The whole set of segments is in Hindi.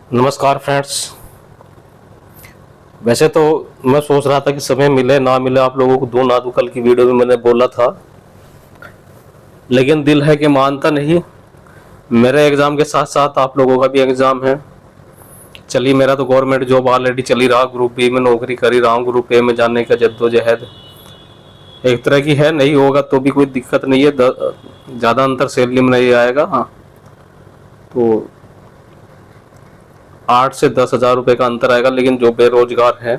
नमस्कार फ्रेंड्स। वैसे तो मैं सोच रहा था कि समय मिले ना मिले आप लोगों को दूं ना दूं, कल की वीडियो में मैंने बोला था, लेकिन दिल है कि मानता नहीं। मेरे एग्ज़ाम के साथ साथ आप लोगों का भी एग्ज़ाम है। चलिए, मेरा तो गवर्नमेंट जॉब ऑलरेडी चली रहा, ग्रुप बी में नौकरी कर ही रहा हूँ। ग्रुप ए में जाने का जद्दोजहद एक तरह की है, नहीं होगा तो भी कोई दिक्कत नहीं है। ज़्यादा अंतर सैलरी में नहीं आएगा। हाँ, तो 8 से 10 हज़ार रुपये का अंतर आएगा। लेकिन जो बेरोजगार हैं,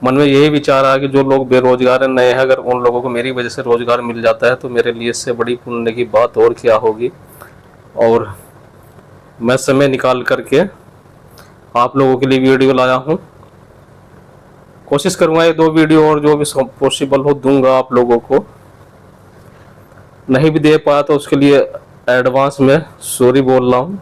मन में यही विचार आया कि जो लोग बेरोजगार हैं, नए हैं, अगर उन लोगों को मेरी वजह से रोजगार मिल जाता है तो मेरे लिए इससे बड़ी पुण्य की बात और क्या होगी। और मैं समय निकाल करके आप लोगों के लिए वीडियो लाया हूँ। कोशिश करूँगा ये 2 वीडियो और जो भी पॉसिबल हो दूंगा आप लोगों को। नहीं भी दे पाया तो उसके लिए एडवांस में सॉरी बोल रहा हूँ।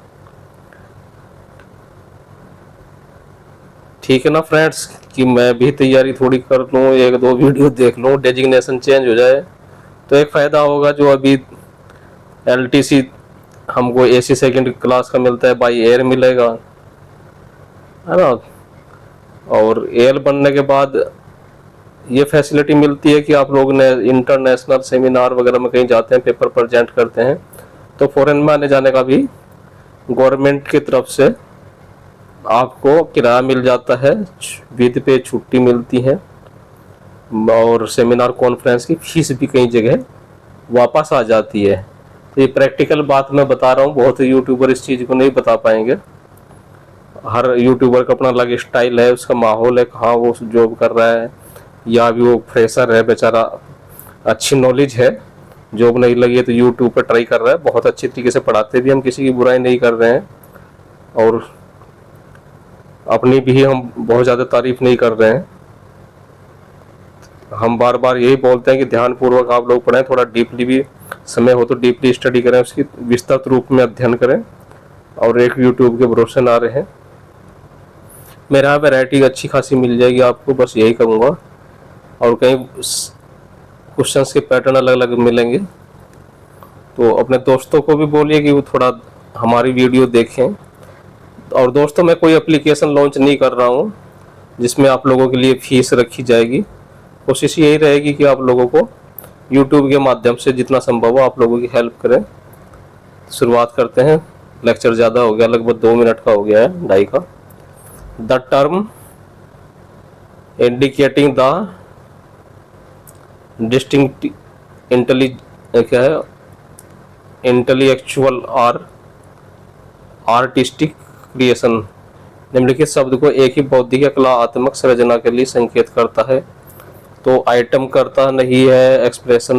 ठीक है ना फ्रेंड्स, कि मैं भी तैयारी थोड़ी कर लूँ, 1-2 वीडियो देख लूँ, डेजिग्नेशन चेंज हो जाए तो एक फ़ायदा होगा। जो अभी LTC हमको AC सेकंड क्लास का मिलता है, बाई एयर मिलेगा, है ना। और एयर बनने के बाद ये फैसिलिटी मिलती है कि आप लोग ने इंटरनेशनल सेमिनार वगैरह में कहीं जाते हैं, पेपर प्रेजेंट करते हैं, तो फॉरेन में आने जाने का भी गवर्नमेंट की तरफ से आपको किराया मिल जाता है, विद पे छुट्टी मिलती है, और सेमिनार कॉन्फ्रेंस की फीस भी कई जगह वापस आ जाती है। तो ये प्रैक्टिकल बात मैं बता रहा हूँ, बहुत यूट्यूबर इस चीज़ को नहीं बता पाएंगे। हर यूट्यूबर का अपना अलग स्टाइल है, उसका माहौल है, कहाँ वो जॉब कर रहा है, या भी वो फ्रेशर है बेचारा, अच्छी नॉलेज है, जॉब नहीं लगी है तो यूट्यूब पर ट्राई कर रहा है। बहुत अच्छी तरीके से पढ़ाते भी, हम किसी की बुराई नहीं कर रहे हैं और अपनी भी हम बहुत ज़्यादा तारीफ नहीं कर रहे हैं। हम बार बार यही बोलते हैं कि ध्यानपूर्वक आप लोग पढ़ें, थोड़ा डीपली भी समय हो तो डीपली स्टडी करें, उसकी विस्तृत रूप में अध्ययन करें, और एक यूट्यूब के भरोसे ना रहें। मेरा वैरायटी अच्छी खासी मिल जाएगी आपको, बस यही कहूँगा। और कहीं क्वेश्चंस के पैटर्न अलग अलग मिलेंगे, तो अपने दोस्तों को भी बोलिए कि वो थोड़ा हमारी वीडियो देखें। और दोस्तों, मैं कोई एप्लीकेशन लॉन्च नहीं कर रहा हूँ जिसमें आप लोगों के लिए फ़ीस रखी जाएगी। कोशिश यही रहेगी कि आप लोगों को यूट्यूब के माध्यम से जितना संभव हो आप लोगों की हेल्प करें। शुरुआत करते हैं। लेक्चर ज़्यादा हो गया, लगभग 2 मिनट का हो गया है, 2.5 का। The term indicating the distinct क्या है, इंटेलेक्चुअल और आर्टिस्टिक क्रिएशन, निम्नलिखित शब्द को एक ही बौद्धिक या कलात्मक सृजना के लिए संकेत करता है। तो आइटम करता नहीं है, एक्सप्रेशन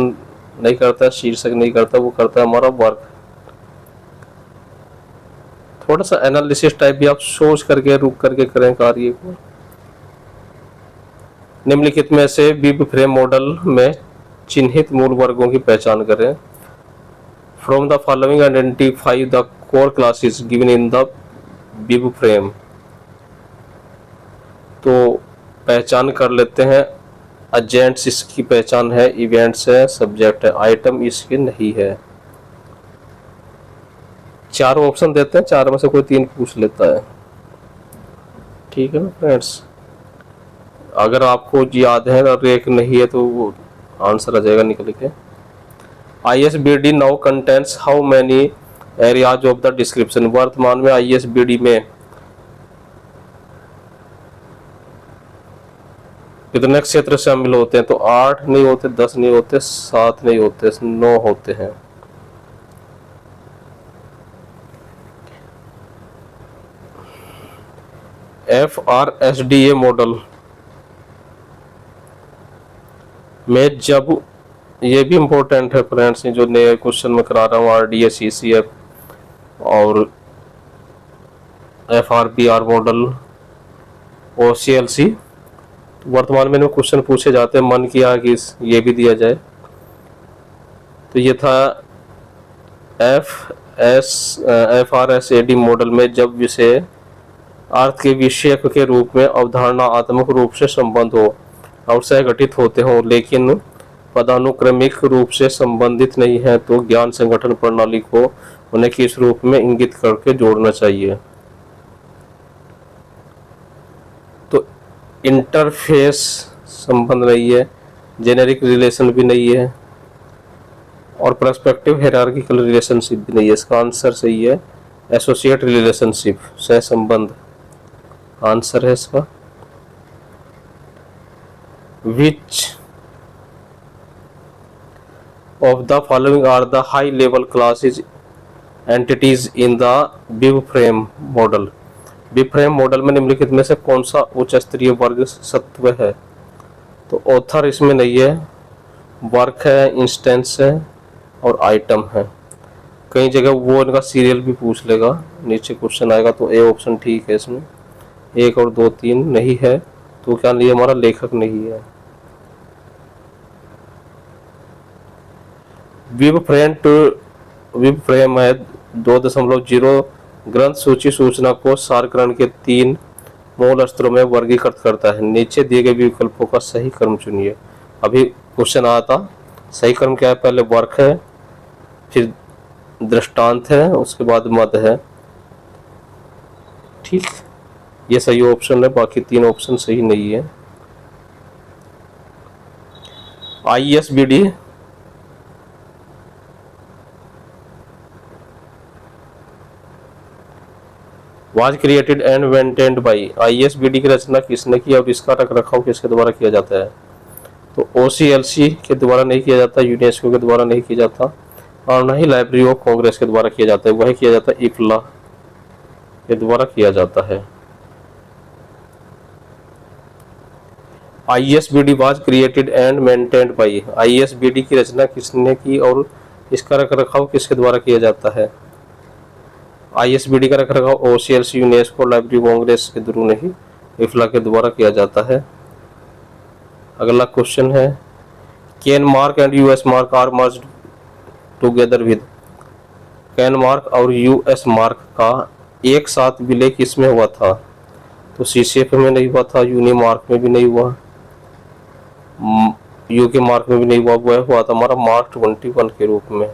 नहीं करता, शीर्षक नहीं करता, वो करता है हमारा वर्क। थोड़ा सा एनालिसिस टाइप भी आप सोच करके रुक करके करें कार्य को। निम्नलिखित में से बिब फ्रेम मॉडल में चिन्हित मूल वर्गों की पहचान करें। From the following identify the core classes given in the bib frame. तो पहचान कर लेते हैं। एजेंट्स इसकी पहचान है, इवेंट्स है, सब्जेक्ट है, आइटम इसकी नहीं है। 4 ऑप्शन देते हैं, 4 में से कोई 3 पूछ लेता है। ठीक है ना फ्रेंड्स, अगर आपको याद है और एक नहीं है तो वो आंसर आ जाएगा निकल के। ISBD now contents how many areas of the description. वर्तमान में ISBD में कितने क्षेत्र शामिल होते हैं? तो 8 नहीं होते, 10 नहीं होते, 7 नहीं होते, 9 होते हैं। FRSDA मॉडल में जब, ये भी इम्पोर्टेंट है फ्रेंड्स, जो नए क्वेश्चन में करा रहा हूँ, RDA, CCF और FRBR मॉडल, OCLC, वर्तमान में क्वेश्चन पूछे जाते हैं। मन किया कि ये भी दिया जाए, तो ये था FRSAD मॉडल में जब विषय अर्थ के विषयक के रूप में अवधारणात्मक रूप से संबंध हो और सहगठित होते हों, लेकिन पदानुक्रमिक रूप से संबंधित नहीं है, तो ज्ञान संगठन प्रणाली को उन्हें किस रूप में इंगित करके जोड़ना चाहिए। इंटरफेस संबंध नहीं है, जेनेरिक रिलेशन भी नहीं है, और पर्सपेक्टिव हायरार्किकल रिलेशनशिप भी नहीं है। इसका आंसर सही है एसोसिएट रिलेशनशिप, सह संबंध आंसर है इसका। Which of the following are the high level classes entities in the big frame model. Big frame model में निम्नलिखित में से कौन सा उच्च स्तरीय वर्ग सत्व है? तो ऑथर इसमें नहीं है, वर्क है, इंस्टेंस है और आइटम है। कई जगह वो इनका सीरियल भी पूछ लेगा, नीचे क्वेश्चन आएगा, तो ए ऑप्शन ठीक है इसमें। 1 और 2 3 नहीं है, तो क्या नहीं, हमारा लेखक नहीं है। विब फ्रेम है 2.0 ग्रंथ सूची सूचना को सारकरण के 3 मूल स्तरों में वर्गीकृत करता है। नीचे दिए गए विकल्पों का सही क्रम चुनिए। अभी क्वेश्चन आया था, सही क्रम क्या है? पहले वर्क है, फिर दृष्टांत है, उसके बाद मद है। ठीक, ये सही ऑप्शन है, बाकी 3 ऑप्शन सही नहीं है। ISBD was created and maintained by. ISBD की रचना किसने की और इसका रख रखाव किसके द्वारा किया जाता है? तो OCLC के द्वारा नहीं किया जाता, यूनेस्को के द्वारा नहीं किया जाता, और न ही लाइब्रेरी ऑफ कांग्रेस के द्वारा किया जाता है। वही किया जाता है IFLA के द्वारा किया जाता है। ISBD was created and maintained by. ISBD की रचना किसने की और इसका रख रखाव किसके द्वारा किया जाता है? ISBD का रखरखाव OCLC, यूनेस्को, लाइब्रेरी कांग्रेस के थ्रू नहीं, IFLA के द्वारा किया जाता है। अगला क्वेश्चन है, CAN MARC and US MARC are merged together with. CAN MARC और US मार्क का एक साथ विलय किसमें हुआ था? तो CCF में नहीं हुआ था, यूनी मार्क में भी नहीं हुआ, UK मार्क में भी नहीं हुआ, वह हुआ था हमारा मार्क 21 के रूप में।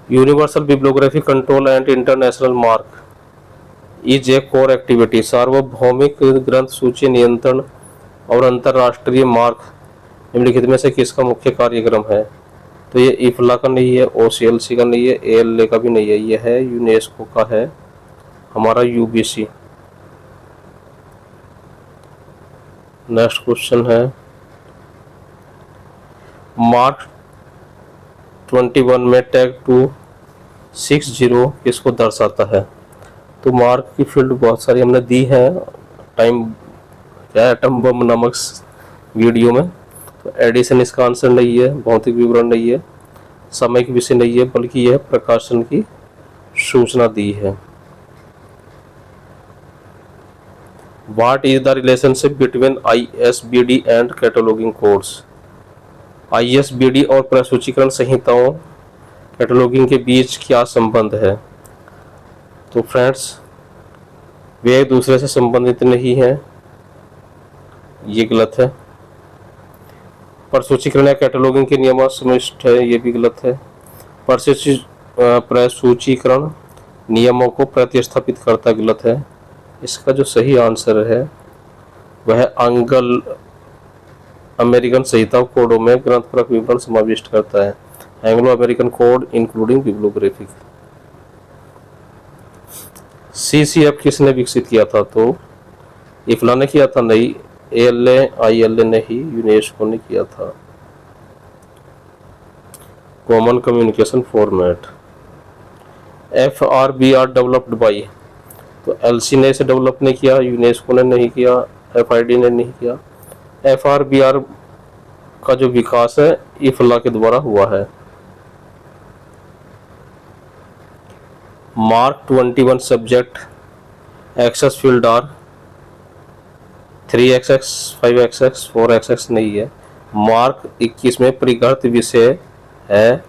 Universal bibliography control and international mark is a core activity. सार्वभौमिक ग्रंथ सूची नियंत्रण और अंतरराष्ट्रीय मार्क निम्नलिखित में से किसका मुख्य कार्यक्रम है? तो ये IFLA का नहीं है, OCLC का नहीं है, ALA का भी नहीं है, ये है यूनेस्को का है हमारा UBC। नेक्स्ट क्वेश्चन है, मार्क 21 में टैग 260 किसको दर्शाता है? तो मार्क की फील्ड बहुत सारी हमने दी है टाइम क्या एटम बम नामक वीडियो में। तो एडिशन इसका आंसर नहीं है, भौतिक विवरण नहीं है, समय की विषय नहीं है, बल्कि यह प्रकाशन की सूचना दी है। What is the relationship between ISBD and cataloguing codes. ISBD और प्रसूचीकरण संहिताओं कैटलॉगिंग के बीच क्या संबंध है? तो फ्रेंड्स, वे एक दूसरे से संबंधित नहीं है, ये गलत है। प्रसूचीकरण या कैटलॉगिंग के नियम समिष्ट है, ये भी गलत है। प्रसूचीकरण नियमों को प्रतिस्थापित करता, गलत है। इसका जो सही आंसर है वह एंग्लो अमेरिकन संहिता कोडों में ग्रंथपरक विवरण समाविष्ट करता है। Anglo American code including bibliographic. CCF किसने विकसित किया था? तो IFLA ने किया था, नहीं। ALA ILA नहीं, यूनेस्को ने किया था। Common communication format. FRBR developed by. तो LC ने इसे डेवलप नहीं किया, यूनेस्को ने नहीं किया, FID ने नहीं किया। FRBR का जो विकास है IFLA के द्वारा हुआ है। MARC 21 subject access field are 3XX 5XX 4XX नहीं है। मार्क 21 में परिगृहित विषय है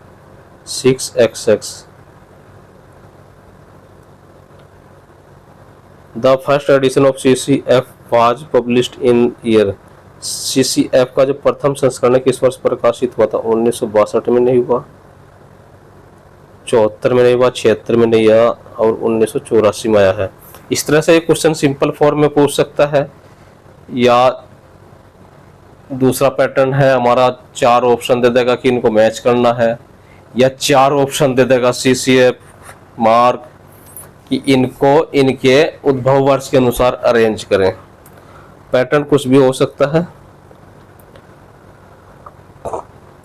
6XX। The first edition of CCF was published in year. CCF का जो प्रथम संस्करण किस वर्ष प्रकाशित हुआ था? 1962 में नहीं हुआ, 74 में नहीं हुआ, 76 में नहीं हुआ और 1984 में आया है। इस तरह से एक क्वेश्चन सिंपल फॉर्म में पूछ सकता है। या दूसरा पैटर्न है हमारा, 4 ऑप्शन दे देगा कि इनको मैच करना है, या 4 ऑप्शन दे देगा CCF मार्क कि इनको इनके उद्भव वर्ष के अनुसार अरेंज करें। पैटर्न कुछ भी हो सकता है।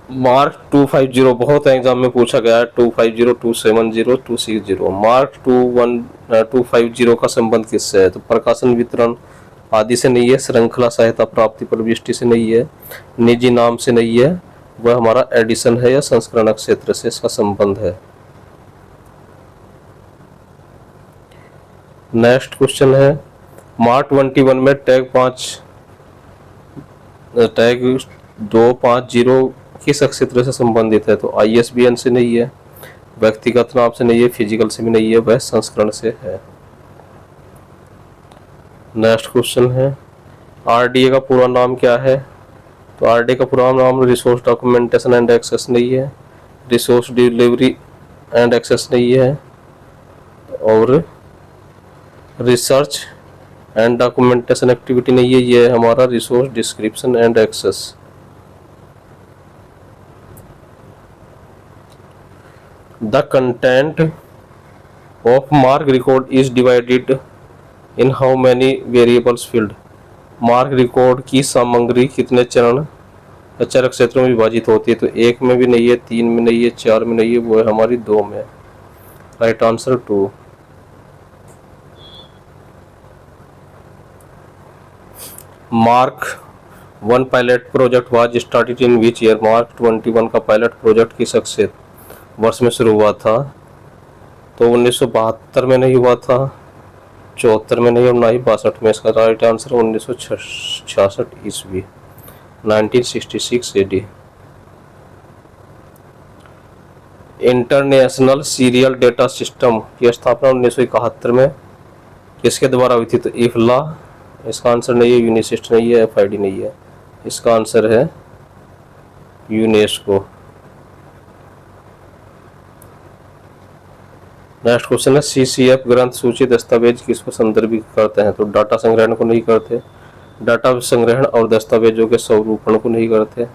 मार्क 250 बहुत एग्जाम में पूछा गया है, 250, 270, 260। मार्क 250 का संबंध किससे है? तो प्रकाशन वितरण आदि से नहीं है, श्रृंखला सहायता प्राप्ति प्रविष्टि से नहीं है, निजी नाम से नहीं है, वह हमारा एडिशन है या संस्करण क्षेत्र से इसका संबंध है। नेक्स्ट क्वेश्चन है, मार्क 21 में टैग 250 किस क्षेत्र से संबंधित है? तो ISBN से नहीं है, व्यक्तिगत नाम से नहीं है, फिजिकल से भी नहीं है, वह संस्करण से है। नेक्स्ट क्वेश्चन है, RDA का पूरा नाम क्या है? तो RDA का पूरा नाम रिसोर्स डॉक्यूमेंटेशन एंड एक्सेस नहीं है, रिसोर्स डिलीवरी एंड एक्सेस नहीं है, और रिसर्च एंड डॉक्यूमेंटेशन एक्टिविटी नहीं है, ये हमारा resource description and access. The content of mark record is divided in how many variables field? Mark record की सामग्री कितने चरण चर क्षेत्रों में विभाजित होती है? तो 1 में भी नहीं है, 3 में नहीं है, 4 में नहीं है, वो है हमारी 2 में। Right answer 2। Mark 1 pilot project was started in which year? Mark 21 का पायलट प्रोजेक्ट किस वर्ष में शुरू हुआ था? तो 1972 में नहीं हुआ था, 74 में नहीं और ना ही 62 में। इसका राइट आंसर 1966 ईस्वी, 1966 AD। International serial data system की स्थापना 1971 में किसके द्वारा हुई थी? तो इफ्ला। इसका आंसर नहीं है, यूनिसिस्ट नहीं है, FID नहीं है, इसका आंसर है यूनेस्को। नेक्स्ट क्वेश्चन है, CCF ग्रंथ सूची दस्तावेज किसको संदर्भित करते हैं? तो डाटा संग्रहण को नहीं करते, डाटा संग्रहण और दस्तावेजों के स्वरूपण को नहीं करते,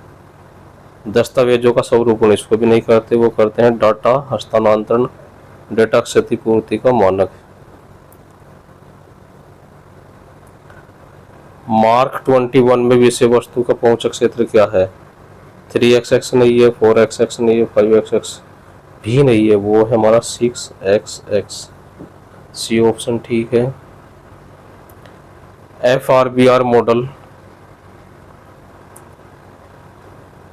दस्तावेजों का स्वरूपण इसको भी नहीं करते, वो करते हैं डाटा हस्तांतरण, डेटा क्षतिपूर्ति का मानक। मार्क 21 में विषय वस्तु का पहुंच क्षेत्र क्या है? 3xx नहीं है, 4xx नहीं है, 5xx भी नहीं है, वो है हमारा 6xx। सी ऑप्शन ठीक है। FRBR मॉडल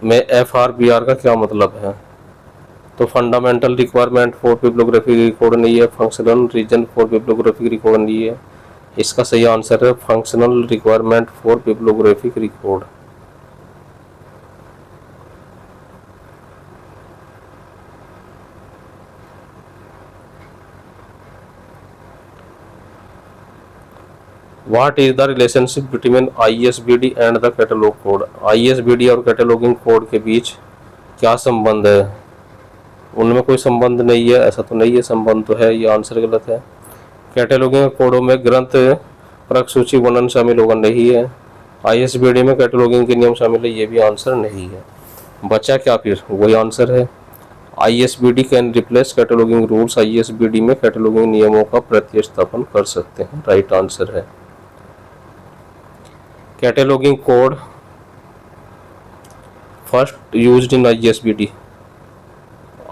में FRBR का क्या मतलब है? तो fundamental requirement for bibliographic record नहीं है, functional reason for bibliographic record नहीं है, इसका सही आंसर है functional requirement for bibliographic record. What is the relationship between ISBD and the catalog code? ISBD और कैटलॉगिंग कोड के बीच क्या संबंध है? उनमें कोई संबंध नहीं है, ऐसा तो नहीं है, संबंध तो है, ये आंसर गलत है। कैटलॉगिंग कोडों में ग्रंथ परक सूची वर्णन शामिल होगा, नहीं है। ISBD में कैटलॉगिंग के नियम शामिल है, ये भी आंसर नहीं है। बचा क्या फिर? वही आंसर है, ISBD can replace cataloguing rules. ISBD में कैटलॉगिंग नियमों का प्रतिस्थापन कर सकते हैं, राइट आंसर है। Cataloguing code first used in ISBD।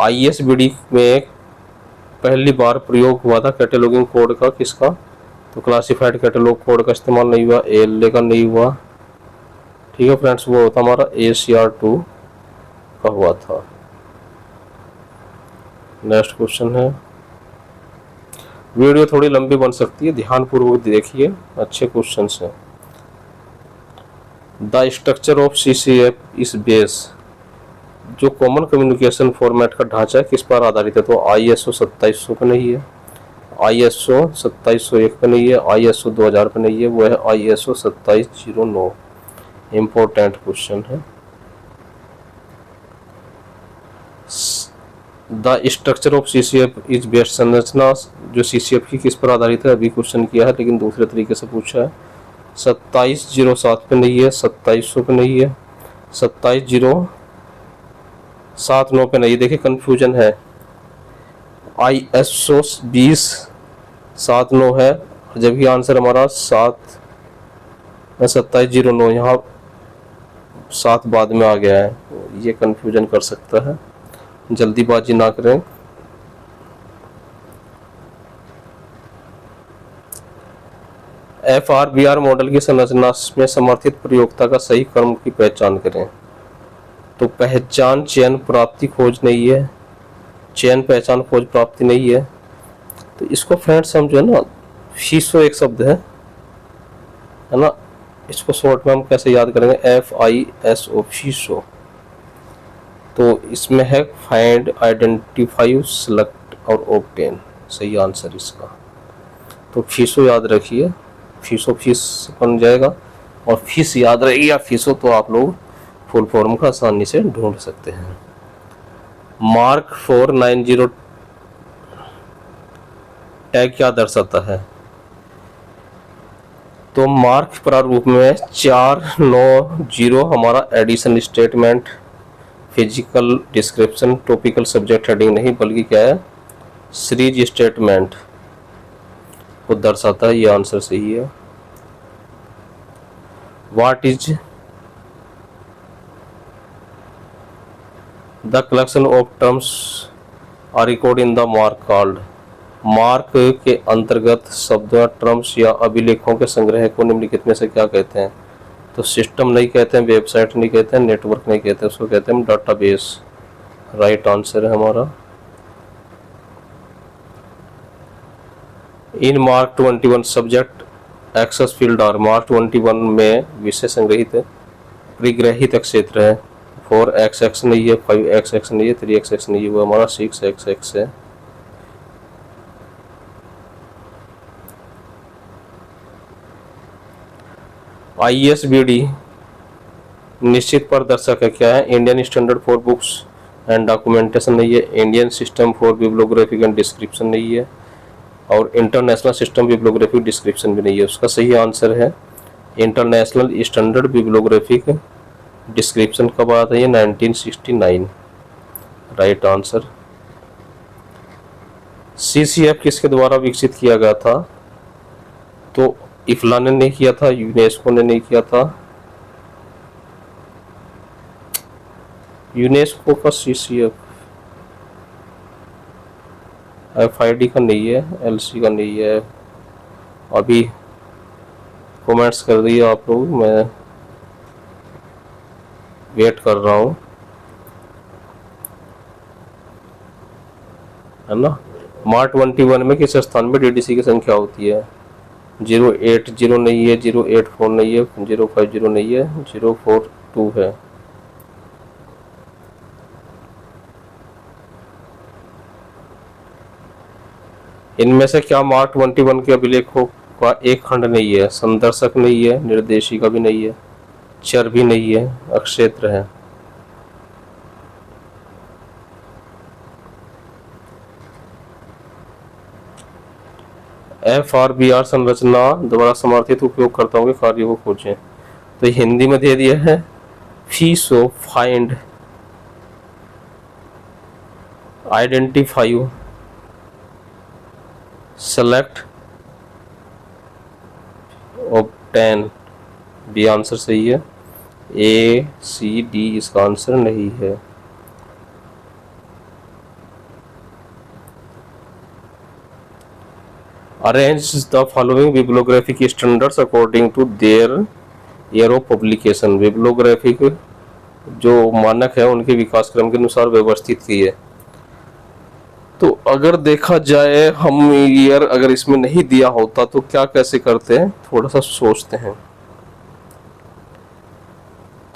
ISBD में पहली बार प्रयोग हुआ था कैटलॉगिंग कोड का, किसका? तो क्लासिफाइड कैटलॉग कोड का इस्तेमाल नहीं हुआ, ALA का नहीं हुआ, ठीक है फ्रेंड्स, वो होता हमारा ACR2 का हुआ था। नेक्स्ट क्वेश्चन है, वीडियो थोड़ी लंबी बन सकती है, ध्यानपूर्वक देखिए, अच्छे क्वेश्चन हैं। द स्ट्रक्चर ऑफ CCF इस बेस, जो कॉमन कम्युनिकेशन फॉर्मेट का ढांचा है किस पर आधारित है? तो ISO 2700 पे नहीं है, ISO 2701 पे नहीं है, ISO 2000 पे नहीं है, वो है ISO 2709। इम्पोर्टेंट क्वेश्चन है। The structure of CCF is based, संरचना जो CCF की किस पर आधारित है, अभी क्वेश्चन किया है लेकिन दूसरे तरीके से पूछा है। 2707 पे नहीं है, 2700 पे नहीं है, 27079 पे नहीं। देखिए कन्फ्यूजन है, ISO 2079 है जबकि आंसर हमारा 2709, यहाँ 7 बाद में आ गया है, ये कन्फ्यूजन कर सकता है, जल्दीबाजी ना करें। FRBR मॉडल की संरचना में समर्थित प्रयोक्ता का सही क्रम की पहचान करें। तो पहचान चयन प्राप्ति खोज नहीं है, चयन पहचान खोज प्राप्ति नहीं है। तो इसको फ्रेंड्स समझो ना, फीसो एक शब्द है ना, इसको शॉर्ट में हम कैसे याद करेंगे, FISO, फीसो। तो इसमें है फाइंड, आइडेंटिफाई, सेलेक्ट और ऑब्टेन, सही आंसर इसका। तो फीसो याद रखिए, फीसो फीस बन जाएगा और फीस याद रहेगी या फीसो, तो आप लोग फुल फॉर्म का आसानी से ढूंढ सकते हैं। मार्क 490 टैग क्या दर्शाता है? तो मार्क प्रारूप में 490 हमारा edition statement, physical description, topical subject heading नहीं बल्कि क्या है, सीरीज स्टेटमेंट को दर्शाता है, ये आंसर सही है। What is the collection of terms are record in the MARC called? MARC के अंतर्गत शब्द, टर्म्स या अभिलेखों के संग्रह को निम्नलिखित में से क्या कहते हैं? तो सिस्टम नहीं कहते हैं, वेबसाइट नहीं कहते हैं, नेटवर्क नहीं कहते हैं, उसको कहते हैं डाटाबेस। राइट आंसर है हमारा। In mark 21 subject access field are, mark 21 में विषय संग्रहित है, परिग्रहित क्षेत्र है। 4xx नहीं है, 5xx नहीं है, 3xx नहीं है, वो हमारा 6xx है। ISBD निश्चित प्रदर्शक है, क्या है? Indian standard for books and documentation नहीं है, Indian system for bibliographic and description नहीं है, और इंटरनेशनल सिस्टम बिब्लियोग्राफिक डिस्क्रिप्शन भी नहीं है। उसका सही आंसर है इंटरनेशनल स्टैंडर्ड बिब्लियोग्राफिक डिस्क्रिप्शन। कब आया था ये? 1969। Right answer. CCF किसके द्वारा विकसित किया गया था? तो इफ्ला ने नहीं किया था, यूनेस्को ने नहीं किया था। यूनेस्को का CCF, FID का नहीं है, LC का नहीं है। अभी कमेंट्स कर दिए आप लोग, मैं वेट कर रहा हूँ, है ना। मार्क 21 में किस स्थान में DDC की संख्या होती है? 080 नहीं है, 084 नहीं है, 050 नहीं है, 042 है। इनमें से क्या मार्क 21 के अभिलेखों का एक खंड नहीं है? संदर्शक नहीं है, निर्देशिका भी नहीं है, चर भी नहीं है, अक्षेत्र है। FRBR संरचना द्वारा समर्थित उपयोगकर्ताओं के कार्यों को खोजें। तो हिंदी में दे दिया है फीसो, find, identify, select, obtain. B answer सही है, ACD इसका आंसर नहीं है। Arrange the following bibliographic standards according to their year of publication. Bibliographic जो मानक है उनके विकास क्रम के अनुसार व्यवस्थित की है। तो अगर देखा जाए, हम ईयर अगर इसमें नहीं दिया होता तो क्या कैसे करते हैं, थोड़ा सा सोचते हैं।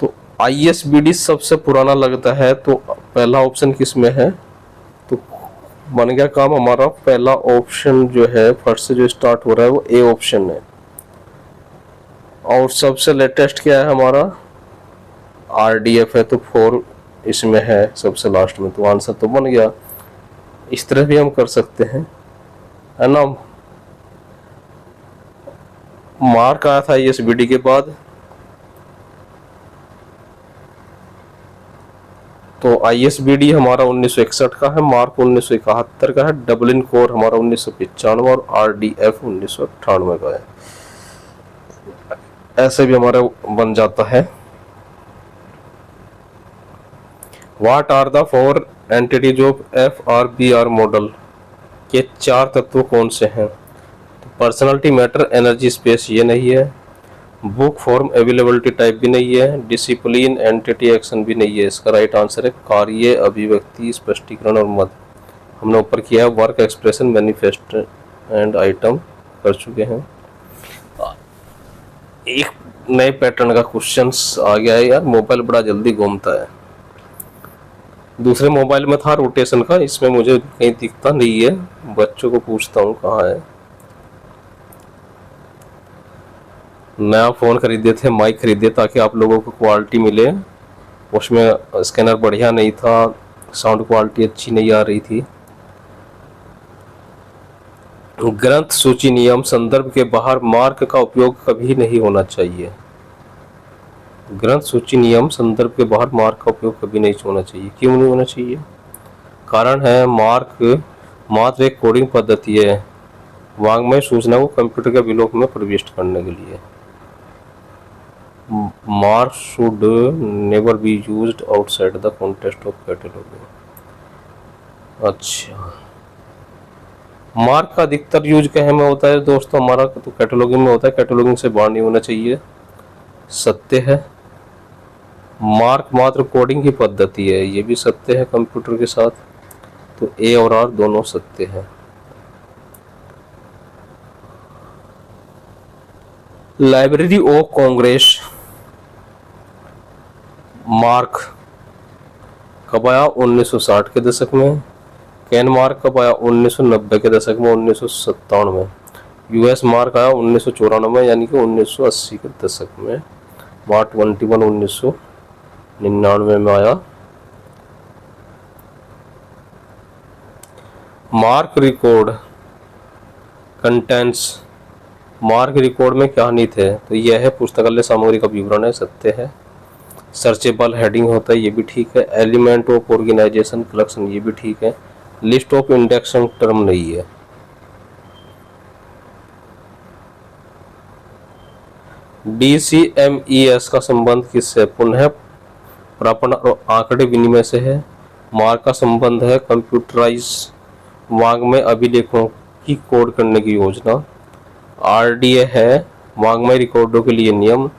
तो ISBD सबसे पुराना लगता है, तो पहला ऑप्शन किस में है? तो बन गया काम हमारा, पहला ऑप्शन जो है फर्स्ट से जो स्टार्ट हो रहा है वो A ऑप्शन है। और सबसे लेटेस्ट क्या है हमारा? RDF है, तो 4 इसमें है सबसे लास्ट में, तो आंसर तो बन गया। इस तरह भी हम कर सकते हैं, है ना। मार्क आया था ISBD के बाद, तो ISBD हमारा 1961 का है, मार्क 1971 का है, डबलिन कोर हमारा 1995 और RDF 1998 का है। ऐसे भी हमारा बन जाता है। What are the 4 entities of FRBR model के 4 तत्व कौन से हैं? तो पर्सनालिटी, मैटर, एनर्जी, स्पेस ये नहीं है, बुक, फॉर्म, अवेलेबिलिटी, टाइप भी नहीं है, डिसिप्लिन, एंटिटी, एक्शन भी नहीं है। इसका राइट आंसर है कार्य, अभिव्यक्ति, स्पष्टीकरण और मत। हमने ऊपर किया है work, expression, manifest and item कर चुके हैं। एक नए पैटर्न का क्वेश्चंस आ गया है यार, मोबाइल बड़ा जल्दी घूमता है। दूसरे मोबाइल में था रोटेशन का, इसमें मुझे कहीं दिखता नहीं है, बच्चों को पूछता हूँ कहाँ है। नया फ़ोन खरीदे थे, माइक खरीदे ताकि आप लोगों को क्वालिटी मिले, उसमें स्कैनर बढ़िया नहीं था, साउंड क्वालिटी अच्छी नहीं आ रही थी। ग्रंथ सूची नियम, संदर्भ के बाहर मार्क का उपयोग कभी नहीं होना चाहिए। ग्रंथ सूची नियम, संदर्भ के बाहर मार्क का उपयोग कभी नहीं होना चाहिए। क्यों नहीं होना चाहिए? कारण है मार्क मात्र एक कोडिंग पद्धति है, वांग्मय सूचना को कंप्यूटर के विलोक में प्रविष्ट करने के लिए। Mark should never be used outside the context of cataloguing. अच्छा, मार्क का अधिकतर यूज कहाँ में होता है दोस्तों? हमारा तो कैटलॉगिंग में होता है, कैटलॉगिंग से बाहर नहीं होना चाहिए। सत्य है। मार्क मात्र कोडिंग की पद्धति है, ये भी सत्य है कंप्यूटर के साथ, तो A और R दोनों सत्य है। लाइब्रेरी ऑफ कांग्रेस मार्क कब आया? 1960 के दशक में। कैन मार्क कब आया? 1990 के दशक में, 1997 में। US मार्क आया 1994 में, यानी कि 1980 के दशक में। मार्क 21 1999 में आया। Mark record contents, mark record में क्या निहित है? तो यह है पुस्तकालय सामग्री का विवरण है, सत्य है। सर्चेबल हेडिंग होता है, ये भी ठीक है। एलिमेंट ऑफ ऑर्गेनाइजेशन कलेक्शन, ये भी ठीक है। लिस्ट ऑफ इंडेक्सिंग टर्म नहीं है। DCMES का संबंध किससे? पुनः प्रापण और आंकड़े विनिमय से है। मार्क का संबंध है कंप्यूटराइज वांग्मय अभिलेखों की कोड करने की योजना। RDA है वांग्मय रिकॉर्डों के लिए नियम।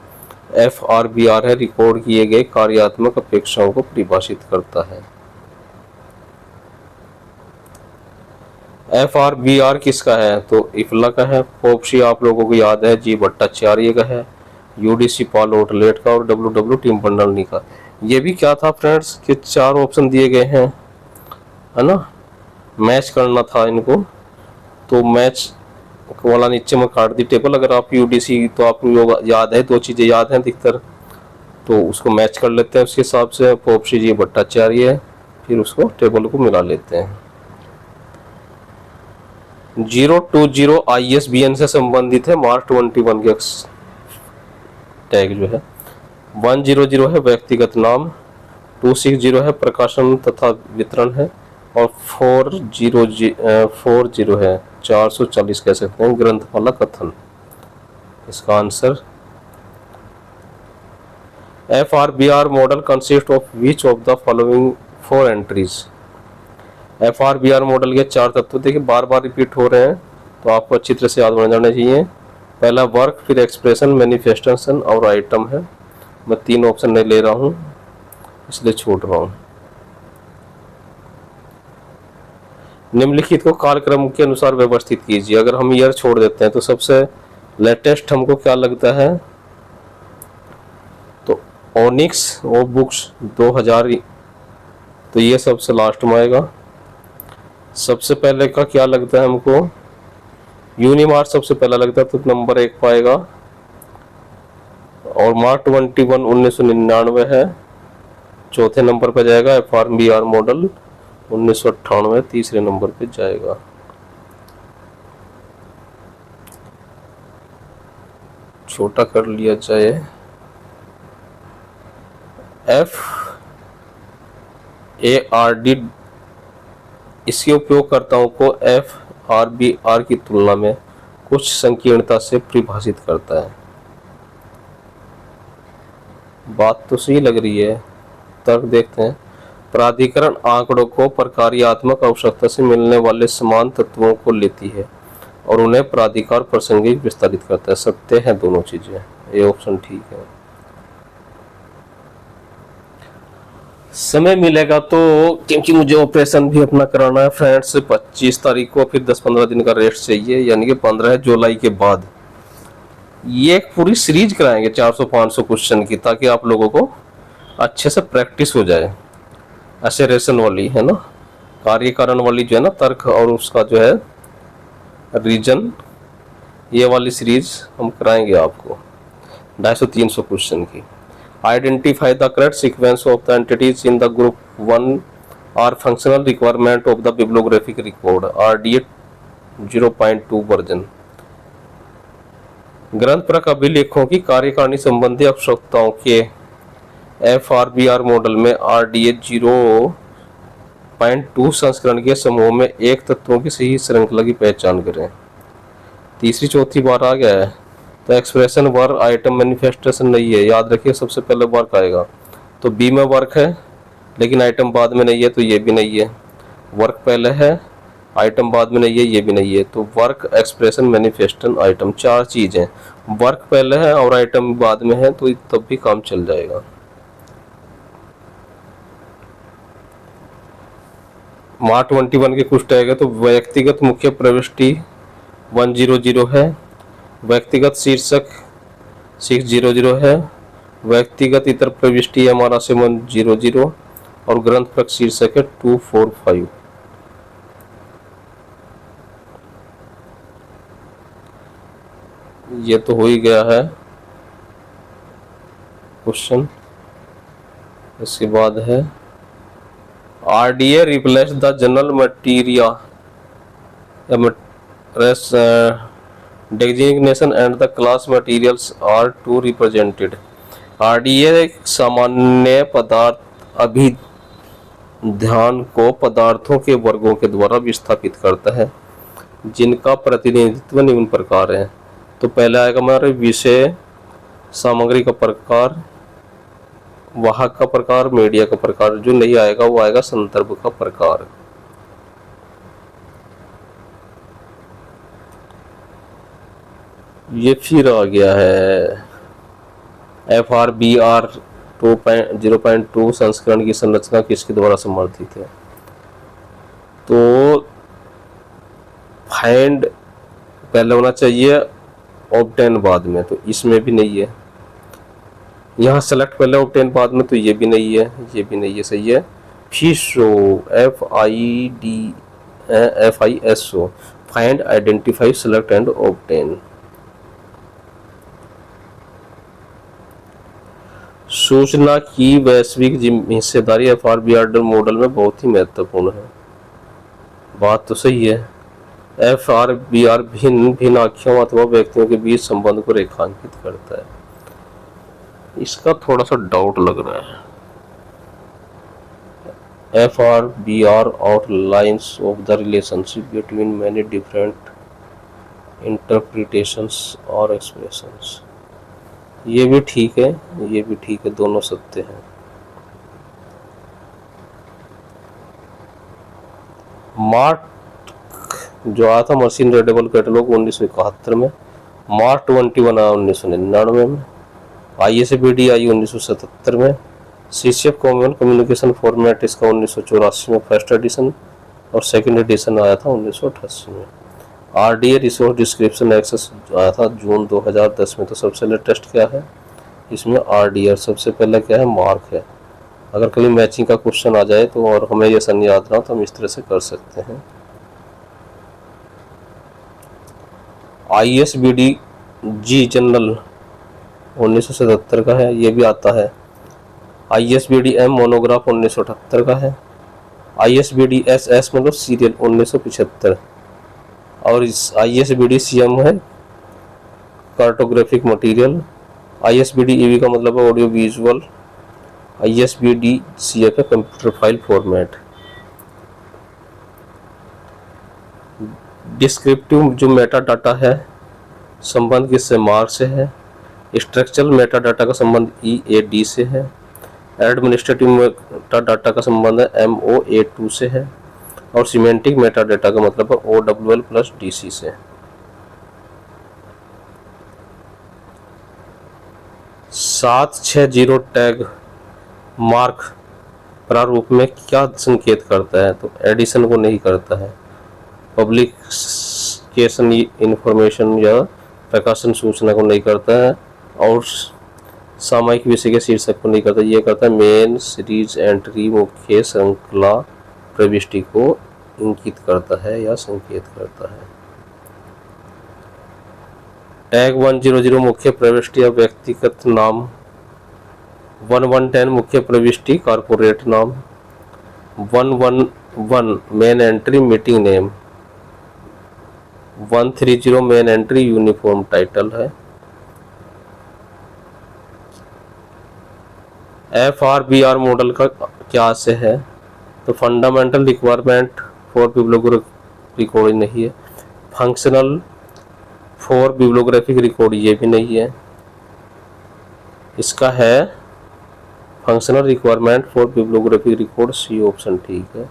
FRBR है रिकॉर्ड किए गए कार्यात्मक अपेक्षाओं को परिभाषित करता है। FRBR किसका है? तो इफला का है। पोप्सी आप लोगों को याद है, G भट्टाचार्य का है। UDC पॉल आउटलेट का और WW टीम पंडालनी का। ये भी क्या था फ्रेंड्स कि 4 ऑप्शन दिए गए हैं, है ना, मैच करना था इनको, तो मैच वाला नीचे में काट दी टेबल। अगर आप UDC तो आपको याद है, 2 चीज़ें याद हैं अधिकतर, तो उसको मैच कर लेते हैं उसके हिसाब से। पोप्सी जी भट्टाचार्य है, फिर उसको टेबल को मिला लेते हैं। 020 ISBN से संबंधित है। मार्क 21 के टैग जो है। 100 है व्यक्तिगत नाम। 260 है प्रकाशन तथा वितरण है। और 400 है 440 कह सकते हैं ग्रंथमाला कथन। इसका answer FRBR model consist of which of the following 4 entries. FRBR model के 4 तत्व देखिए बार बार रिपीट हो रहे हैं, तो आपको अच्छी तरह से याद बन जाना चाहिए। पहला वर्क, फिर एक्सप्रेशन, मैनिफेस्टेशन और आइटम है। मैं 3 ऑप्शन नहीं ले रहा हूँ, इसलिए छोड़ रहा हूँ। निम्नलिखित को कालक्रम के अनुसार व्यवस्थित कीजिए। अगर हम ईयर छोड़ देते हैं तो सबसे लेटेस्ट हमको क्या लगता है? तो ओनिक्स और बुक्स 2000, तो ये सबसे लास्ट में आएगा। सबसे पहले का क्या लगता है हमको? यूनिमार्ट सबसे पहला लगता है, तो नंबर 1 पाएगा। और मार्क 21 1999 है, चौथे नंबर पर जाएगा। FRBR मॉडल 1998 तीसरे नंबर पे जाएगा। छोटा कर लिया जाए, FARD इसके उपयोगकर्ताओं को FRBR की तुलना में कुछ संकीर्णता से परिभाषित करता है। बात तो सही लग रही है, तर्क देखते हैं। प्राधिकरण आंकड़ों को प्रकार्यात्मक आवश्यकता से मिलने वाले समान तत्वों को लेती है और उन्हें प्राधिकार प्रासंगिक विस्तारित करता है। सत्य है दोनों चीजें, ये ऑप्शन ठीक है। समय मिलेगा तो, क्योंकि मुझे ऑपरेशन भी अपना कराना है फ्रेंड्स 25 तारीख को, फिर 10-15 दिन का रेस्ट चाहिए, यानी कि 15 जुलाई के बाद ये एक पूरी सीरीज कराएंगे 400-500 क्वेश्चन की, ताकि आप लोगों को अच्छे से प्रैक्टिस हो जाए। एसेरेशन वाली है ना, कार्य कारण वाली जो है ना, तर्क और उसका जो है रीजन, ये वाली सीरीज हम कराएंगे आपको 250-300 क्वेश्चन की। Identify the correct sequence of the entities in the group 1 are functional requirement of the bibliographic record RDA 0.2 version. ग्रंथ परक अभिलेखों की कार्यकारिणी संबंधी आवश्यकताओं के FRBR मॉडल में RDA 0.2 संस्करण के समूह में एक तत्वों की सही श्रृंखला की पहचान करें। तीसरी चौथी बार आ गया है, तो एक्सप्रेशन वर्क आइटम मैनिफेस्टेशन नहीं है, याद रखिए। सबसे पहले वर्क आएगा, तो बी में वर्क है लेकिन आइटम बाद में नहीं है, तो ये भी नहीं है। वर्क पहले है, आइटम बाद में नहीं है, ये भी नहीं है। तो वर्क, एक्सप्रेशन, मैनिफेस्टेशन, आइटम, 4 चीजें। वर्क पहले है और आइटम बाद में है, तो तब भी काम चल जाएगा। मार्च 21 के कुछ टैग है, तो व्यक्तिगत मुख्य प्रविष्टि 100 है, व्यक्तिगत शीर्षक 600 है, व्यक्तिगत इतर प्रविष्टि हमारा 700 और ग्रंथ परक शीर्षक है 245। ये तो हो ही गया है क्वेश्चन। इसके बाद है RDA replace the general material designation and the class materials are to represented. RDA सामान्य पदार्थ अभिधान को पदार्थों के वर्गों के द्वारा विस्थापित करता है जिनका प्रतिनिधित्व निम्न प्रकार है। तो पहले आएगा हमारे विषय, सामग्री का प्रकार, वाहक का प्रकार, मीडिया का प्रकार। जो नहीं आएगा वो आएगा संदर्भ का प्रकार। ये फिर आ गया है FRBR 0.2 संस्करण की संरचना किसके द्वारा समर्थित है। तो फाइंड पहले होना चाहिए, ऑब्टेन बाद में, तो इसमें भी नहीं है। यहाँ सेलेक्ट पहले, ऑब्टेन बाद में, तो ये भी नहीं है, ये भी नहीं है। सही है FISO, FISO, find, identify, select and obtain. सूचना की वैश्विक हिस्सेदारी FRBR मॉडल में बहुत ही महत्वपूर्ण है। बात तो सही है। FRBR भिन्न भिन्न आख्यों अथवा व्यक्तियों के बीच संबंध को रेखांकित करता है। इसका थोड़ा सा डाउट लग रहा है। FRBR outlines of the relationship between many different interpretations or expressions। ये भी ठीक है, ये भी ठीक है, दोनों सत्य हैं। मार्क जो आया था मशीन रीडेबल कैटलॉग 1971 में, मार्क 21 आया 1999 में, ISBD आई 1977 में, CCF कॉमन कम्युनिकेशन फॉर्मेट इसका 1984 में फर्स्ट एडिशन और सेकंड एडिशन आया था 1988 में। RDA रिसोर्स डिस्क्रिप्शन एक्सेस आया था जून 2010 में। तो सबसे लेटेस्ट क्या है इसमें RDA, सबसे पहले क्या है मार्क है। अगर कभी मैचिंग का क्वेश्चन आ जाए तो और हमें ये सन याद रहा तो हम इस तरह से कर सकते हैं। ISBD जी जनरल 1977 का है, ये भी आता है। ISBD M मोनोग्राफ 1978 का है। ISBD SS मतलब सीरियल 1975, और इस ISBD CM है कार्टोग्राफिक मटेरियल, ISBD EV का मतलब है ऑडियो विजुअल, ISBD CF है कंप्यूटर फाइल फॉर्मेट। डिस्क्रिप्टिव जो मेटा डाटा है संबंध किससे, मार्क से है। स्ट्रक्चरल मेटा डाटा का संबंध EAD से है। एडमिनिस्ट्रेटिव मेटा डाटा का संबंध है MOA2 से है, और सिमेंटिक मेटा डाटा का मतलब है OWL प्लस DC से। 760 टैग मार्क प्रारूप में क्या संकेत करता है, तो एडिशन को नहीं करता है, पब्लिकेशन इंफॉर्मेशन या प्रकाशन सूचना को नहीं करता है, और सामयिक विषय के शीर्षक को नहीं करता। ये करता है मेन सीरीज एंट्री, मुख्य श्रृंखला प्रविष्टि को इंगित करता है या संकेत करता है। टैग 100 मुख्य प्रविष्टि या व्यक्तिगत नाम, 1110 मुख्य प्रविष्टि कॉर्पोरेट नाम, 111 main entry meeting name, 130 main entry uniform title है। FRBR मॉडल का क्या से है, तो fundamental requirement for bibliographic record नहीं है। फंक्शनल फॉर बिब्लियोग्राफिक रिकॉर्ड ये भी नहीं है। इसका है functional requirement for bibliographic record, C option ठीक है।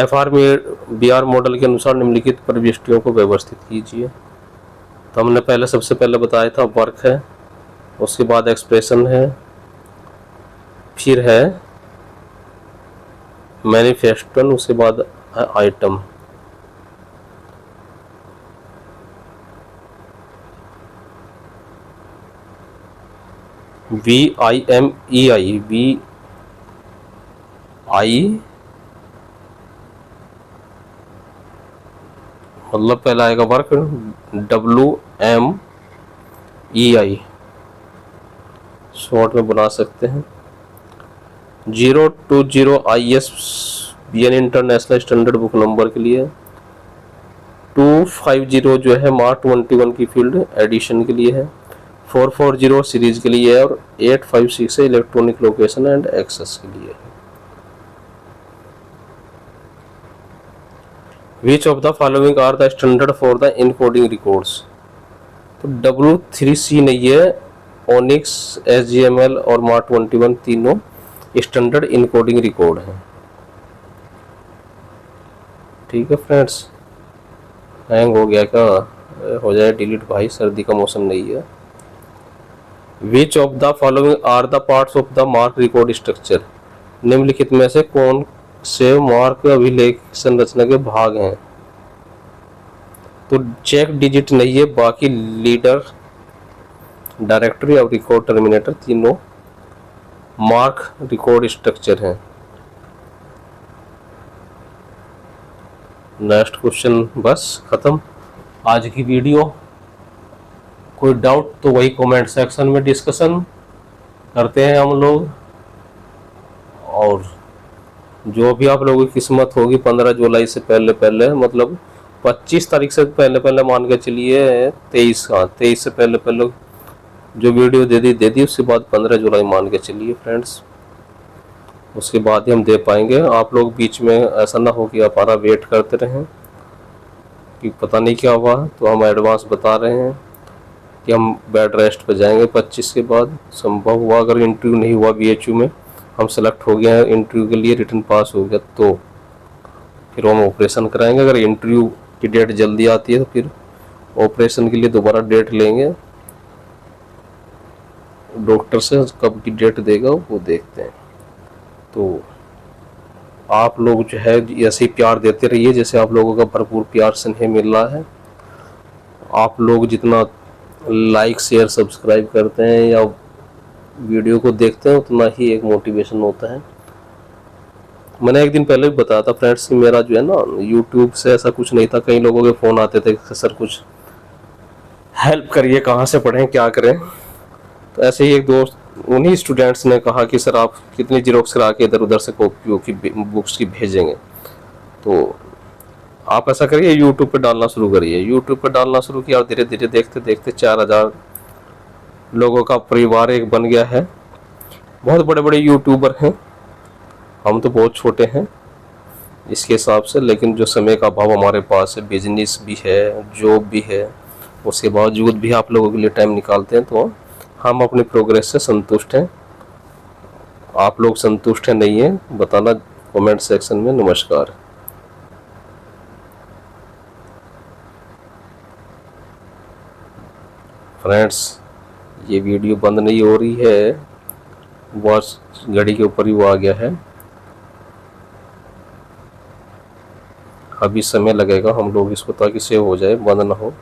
FRBR मॉडल के अनुसार निम्नलिखित प्रविष्टियों को व्यवस्थित कीजिए। तो हमने सबसे पहले बताया था वर्क है, उसके बाद एक्सप्रेशन है, फिर है मैनिफेस्टो, उसके बाद है आइटम। VIMEI मतलब पहला आएगा वर्क, WMEI शॉर्ट में बना सकते हैं। 020 ISBN international standard book number के लिए, 250 जो है मार्क 21 की फील्ड एडिशन के लिए है, 440 सीरीज के लिए है, और 856 इलेक्ट्रॉनिक लोकेशन एंड एक्सेस के लिए है। Which of the following are the standard for the encoding records? तो W3C नहीं है, Onyx, SGML और मार्क 21 तीनों स्टैंडर्ड इनकोडिंग रिकॉर्ड हैं। ठीक है फ्रेंड्स, हैंग हो गया क्या, हो जाए डिलीट भाई, सर्दी का मौसम नहीं है। Which of the following are the parts of the mark record structure? निम्नलिखित में से कौन से मार्क अभिलेख संरचना के भाग हैं, तो चेक डिजिट नहीं है, बाकी लीडर, डायरेक्टरी और रिकॉर्ड टर्मिनेटर तीनों मार्क रिकॉर्ड स्ट्रक्चर हैं। नेक्स्ट क्वेश्चन, बस खत्म आज की वीडियो। कोई डाउट तो वही कमेंट सेक्शन में डिस्कशन करते हैं हम लोग, और जो भी आप लोगों की किस्मत होगी 15 जुलाई से पहले मतलब 25 तारीख से पहले मान के चलिए, 23 से पहले जो वीडियो दे दी, उसके बाद 15 जुलाई मान के चलिए फ्रेंड्स, उसके बाद ही हम दे पाएंगे। आप लोग बीच में ऐसा ना हो कि आप हमारा वेट करते रहें कि पता नहीं क्या हुआ, तो हम एडवांस बता रहे हैं कि हम बेड रेस्ट पर जाएंगे 25 के बाद। संभव हुआ अगर इंटरव्यू नहीं हुआ BHU में, हम सेलेक्ट हो गए हैं इंटरव्यू के लिए, रिटर्न पास हो गया, तो फिर हम ऑपरेशन कराएंगे। अगर इंटरव्यू की डेट जल्दी आती है तो फिर ऑपरेशन के लिए दोबारा डेट लेंगे डॉक्टर से, कब की डेट देगा वो देखते हैं। तो आप लोग जो है ऐसे ही प्यार देते रहिए, जैसे आप लोगों का भरपूर प्यार स्नेह मिल रहा है। आप लोग जितना लाइक शेयर सब्सक्राइब करते हैं या वीडियो को देखते हैं, उतना ही एक मोटिवेशन होता है। मैंने एक दिन पहले भी बताया था फ्रेंड्स कि मेरा जो है ना यूट्यूब से ऐसा कुछ नहीं था, कई लोगों के फ़ोन आते थे कि सर कुछ हेल्प करिए, कहाँ से पढ़ें क्या करें, तो ऐसे ही एक दोस्त, उन्हीं स्टूडेंट्स ने कहा कि सर आप कितनी जीरोक्स करा के इधर उधर से कॉपियों की बुक्स की भेजेंगे। तो आप ऐसा करिए, यूट्यूब पे डालना शुरू करिए। यूट्यूब पे डालना शुरू किया और धीरे धीरे देखते देखते 4000 लोगों का परिवार एक बन गया है। बहुत बड़े बड़े यूट्यूबर हैं, हम तो बहुत छोटे हैं इसके हिसाब से, लेकिन जो समय का अभाव हमारे पास है, बिजनेस भी है, जॉब भी है, उसके बावजूद भी आप लोगों के लिए टाइम निकालते हैं, तो हम अपनी प्रोग्रेस से संतुष्ट हैं। आप लोग संतुष्ट हैं नहीं हैं, बताना कमेंट सेक्शन में। नमस्कार। फ्रेंड्स, ये वीडियो बंद नहीं हो रही है, वॉच घड़ी के ऊपर ही वो आ गया है। अभी समय लगेगा हम लोग इसको, ताकि सेव हो जाए, बंद ना हो।